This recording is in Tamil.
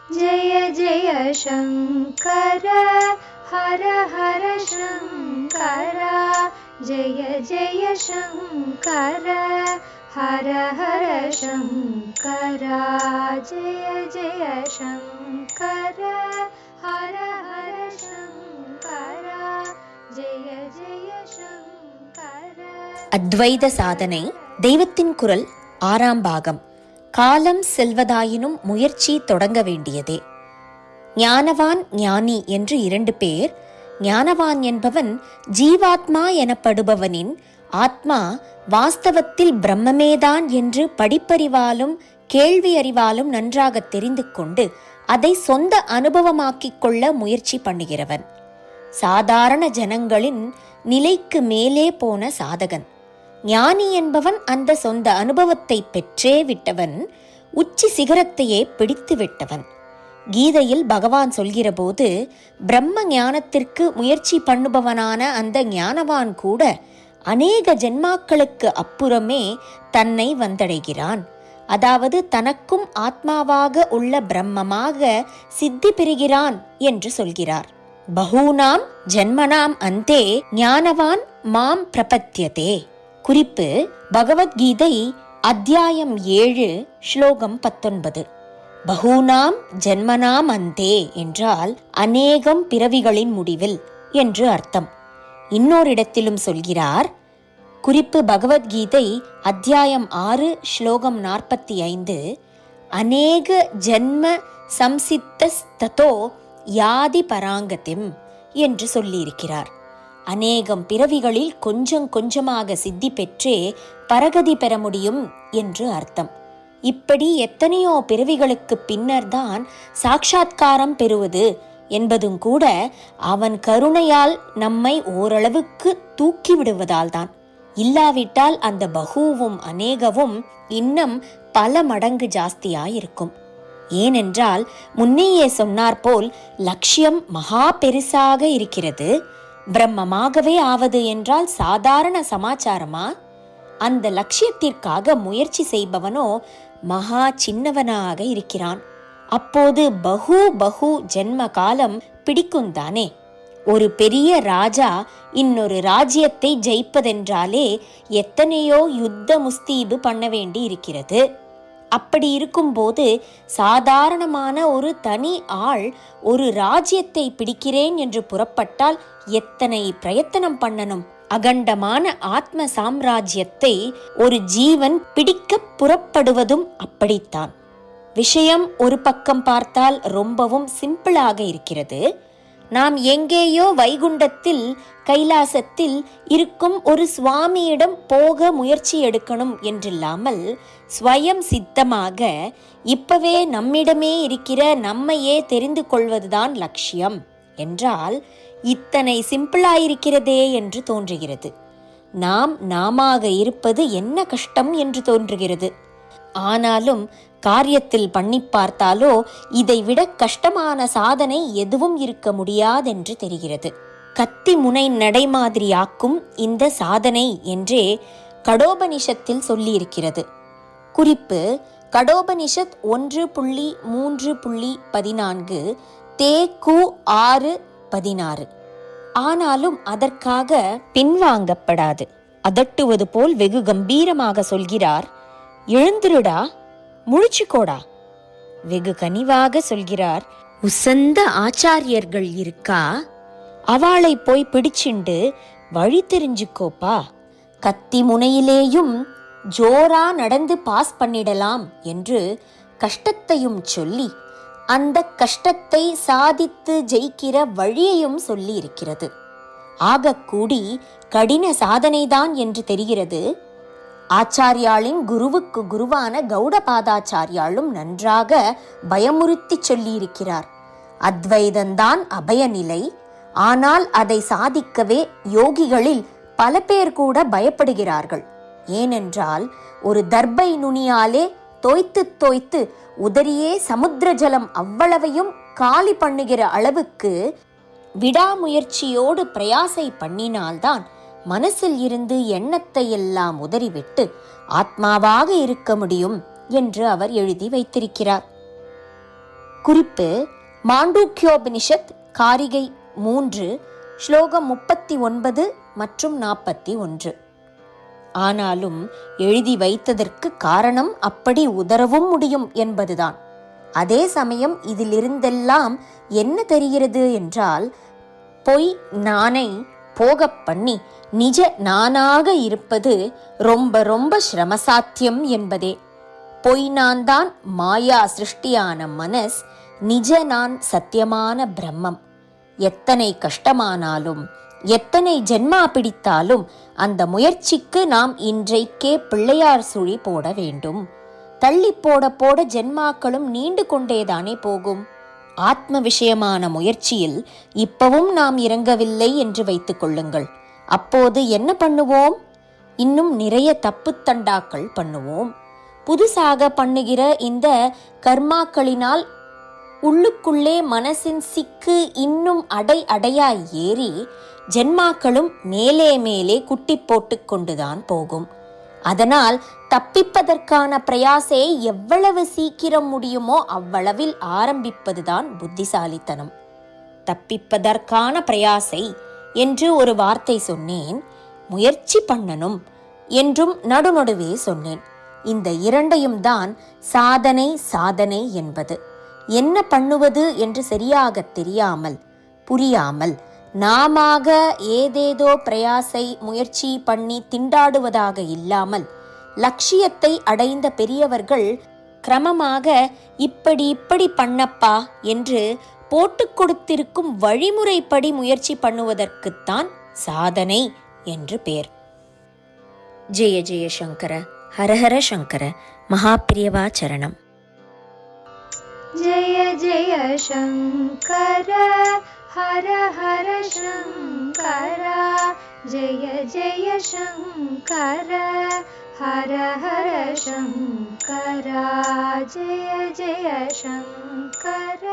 जय जय शङ्कर हर हर शङ्कर जय जय शङ्कर हर हर शङ्कर जय जय शङ्कर हर हर शङ्कर जय जय शङ्कर. அத்வைத சாதனை தெய்வத்தின் குரல் 6ஆம் பாகம். காலம் செல்வதாயினும் முயற்சி தொடங்க வேண்டியதே. ஞானவான் ஞானி என்று 2 பேர். ஞானவான் என்பவன் ஜீவாத்மா எனப்படுபவனின் ஆத்மா வாஸ்தவத்தில் பிரம்மமேதான் என்று படிப்பறிவாலும் கேள்வி அறிவாலும் நன்றாக தெரிந்து கொண்டு அதை சொந்த அனுபவமாக்கிக் கொள்ள முயற்சி பண்ணுகிறவன். சாதாரண ஜனங்களின் நிலைக்கு மேலே போன சாதகன். ஞானி என்பவன் அந்த சொந்த அனுபவத்தை பெற்றே விட்டவன், உச்சி சிகரத்தையே பிடித்து விட்டவன். கீதையில் பகவான் சொல்கிற போது பிரம்ம ஞானத்திற்கு முயற்சி பண்ணுபவனான அந்த ஞானவான் கூட அநேக ஜென்மாக்களுக்கு அப்புறமே தன்னை வந்தடைகிறான். அதாவது தனக்கும் ஆத்மாவாக உள்ள பிரம்மமாக சித்தி பெறுகிறான் என்று சொல்கிறார். பகூனாம் ஜென்மனாம் அந்தே ஞானவான் மாம் பிரபத்யதே. குறிப்பு: பகவத்கீதை அத்தியாயம் 7 ஸ்லோகம் 19. பகூனாம் ஜென்மனாம் அந்தே என்றால் அநேகம் பிறவிகளின் முடிவில் என்று அர்த்தம். இன்னொரு இடத்திலும் சொல்கிறார். குறிப்பு: பகவத்கீதை அத்தியாயம் 6 ஸ்லோகம் 45. அநேக ஜென்ம சம்சித்தஸ்ததோ யாதி பராங்கதிம் என்று சொல்லியிருக்கிறார். அநேகம் பிறவிகளில் கொஞ்சம் கொஞ்சமாக சித்தி பெற்றே பரகதி பெற முடியும் என்று அர்த்தம். இப்படி எத்தனையோ பிறவிகளுக்கு பின்னர்தான் சாட்சாத்காரம் பெறுவது என்பதும் கூட அவன் கருணையால் நம்மை ஓரளவுக்கு தூக்கிவிடுவதால் தான். இல்லாவிட்டால் அந்த பகுவும் அநேகவும் இன்னும் பல மடங்கு ஜாஸ்தியாயிருக்கும். ஏனென்றால் முன்னையே சொன்னார்போல் லட்சியம் மகா பெருசாக இருக்கிறது. பிரம்மமாகவே ஆவது என்றால் சாதாரண சமாச்சாரமா? அந்த லட்சியத்திற்காக முயற்சி செய்பவனோ மகா சின்னவனாக இருக்கிறான். அப்போது பகு ஜென்ம காலம் பிடிக்கும் தானே. ஒரு பெரிய ராஜா இன்னொரு ராஜ்யத்தை ஜெயிப்பதென்றாலே எத்தனையோ யுத்த முஸ்தீபு பண்ண வேண்டி இருக்கிறது. அப்படி இருக்கும்போது சாதாரணமான ஒரு தனி ஆள் ஒரு ராஜ்யத்தை பிடிக்கிறேன் என்று புறப்பட்டால் எத்தனை பிரயத்தனம் பண்ணணும். அகண்டமான ஆத்ம சாம்ராஜ்யத்தை ஒரு ஜீவன் பிடிக்க புறப்படுவதும் அப்படித்தான். விஷயம் ஒரு பக்கம் பார்த்தால் ரொம்பவும் சிம்பிளாக இருக்கிறது. நாம் எங்கேயோ வைகுண்டத்தில் கைலாசத்தில் இருக்கும் ஒரு சுவாமியிடம் போக முயற்சி எடுக்கணும் என்றில்லாமல் ஸ்வயம் சித்தமாக இப்பவே நம்மிடமே இருக்கிற நம்மையே தெரிந்து கொள்வதுதான் லட்சியம் என்றால் இத்தனை சிம்பிளாயிருக்கிறதே என்று தோன்றுகிறது. நாமாக இருப்பது என்ன கஷ்டம் என்று தோன்றுகிறது. ஆனாலும் காரியத்தில் பண்ணி பார்த்தாலோ இதைவிட கஷ்டமான சாதனை எதுவும் இருக்க முடியாதென்று தெரிகிறது. கத்தி முனை நடை மாதிரியாக்கும் இந்த சாதனை என்றே கடோபனிஷத்தில் சொல்லியிருக்கிறது. குறிப்பு: கடோபனிஷத் 1.3.14 தேக்கு 6:16. ஆனாலும் அதற்காக பின்வாங்கப்படாது. அதட்டுவது போல் வெகு கம்பீரமாக சொல்கிறார். எழுந்திருடா, முழிச்சுக்கோடா. வெகு கனிவாக சொல்கிறார். உசந்த ஆச்சாரியர்கள் இருக்கா, அவளை போய் பிடிச்சிண்டு வழி தெரிஞ்சுக்கோப்பா. கத்தி முனையிலேயும் ஜோரா நடந்து பாஸ் பண்ணிடலாம் என்று கஷ்டத்தையும் சொல்லி அந்த கஷ்டத்தை சாதித்து ஜெயிக்கிற வழியையும் சொல்லி இருக்கிறது. ஆகக்கூடி கடின சாதனைதான் என்று தெரிகிறது. ஆச்சாரியாளின் குருவுக்கு குருவான கௌடபாதாச்சாரியாலும் நன்றாக பயமுறுத்தி சொல்லியிருக்கிறார். அத்வைதந்தான் அபயநிலை. ஆனால் அதை சாதிக்கவே யோகிகளில் பல பேர் கூட பயப்படுகிறார்கள். ஏனென்றால் ஒரு தர்பை நுனியாலே தோய்த்து தோய்த்து உதறியே சமுத்திர ஜலம் அவ்வளவையும் காலி பண்ணுகிற அளவுக்கு விடாமுயற்சியோடு பிரயாசை பண்ணினால்தான் மனசில் இருந்து எண்ணத்தை எல்லாம் உதறிவிட்டு ஆத்மாவாக இருக்க முடியும் என்று அவர் எழுதி வைத்திருக்கிறார். குறிப்பு மாண்டூக்யோபனிஷத் காரிகை 3 ஸ்லோகம் 39 மற்றும் 41. ஆனாலும் எழுதி வைத்ததற்கு காரணம் அப்படி உதறவும் முடியும் என்பதுதான். அதே சமயம் இதிலிருந்தெல்லாம் என்ன தெரிகிறது என்றால், பொய் நானை போகப் பண்ணி நிஜ நானாக இருப்பது ரொம்ப ரொம்ப சிரமசாத்தியம் என்பதே. பொய் நான் தான் மாயா சிருஷ்டியான மனஸ், நிஜ நான் சத்தியமான பிரம்மம். எத்தனை கஷ்டமானாலும் எத்தனை ஜென்மா பிடித்தாலும் அந்த முயற்சிக்கு நாம் இன்றைக்கே பிள்ளையார் சுழி போட வேண்டும். தள்ளி போட போட ஜென்மாக்களும் நீண்டு கொண்டேதானே போகும். ஆத்ம விஷயமான முயற்சியில் இப்பவும் நாம் இறங்கவில்லை என்று வைத்துக் கொள்ளுங்கள். அப்போது என்ன பண்ணுவோம்? இன்னும் நிறைய தப்புத்தண்டாக்கள் பண்ணுவோம். புதுசாக பண்ணுகிற இந்த கர்மாக்களினால் உள்ளுக்குள்ளே மனசின் சிக்கு இன்னும் அடையாய் ஏறி ஜென்மாக்களும் மேலே மேலே குட்டி போட்டு கொண்டுதான் போகும். அதனால் தப்பிப்பதற்கான பிரயாசை எவ்வளவு சீக்கிரம் முடியுமோ அவ்வளவில் ஆரம்பிப்பதுதான் புத்திசாலித்தனம். தப்பிப்பதற்கான பிரயாசை என்று ஒரு வார்த்தை சொன்னேன், முயற்சி பண்ணணும் என்றும் நடுநடுவே சொன்னேன். இந்த இரண்டையும் தான் சாதனை என்பது. என்ன பண்ணுவது என்று சரியாக தெரியாமல் புரியாமல் நாமாக ஏதேதோ பிரயாசை முயற்சி பண்ணி திண்டாடுவதாக இல்லாமல் லட்சியத்தை அடைந்த பெரியவர்கள் கிரமமாக இப்படி பண்ணப்பா என்று போட்டு கொடுத்திருக்கும் வழிமுறைப்படி முயற்சி பண்ணுவதற்குத்தான் சாதனை என்று பேர். ஜெய ஜெய சங்கர, ஹரஹர சங்கர, மகாபிரியவா சரணம். जय जय शङ्कर हर हर शङ्कर, जय जय शङ्कर हर हर शङ्कर, जय जय शङ्कर.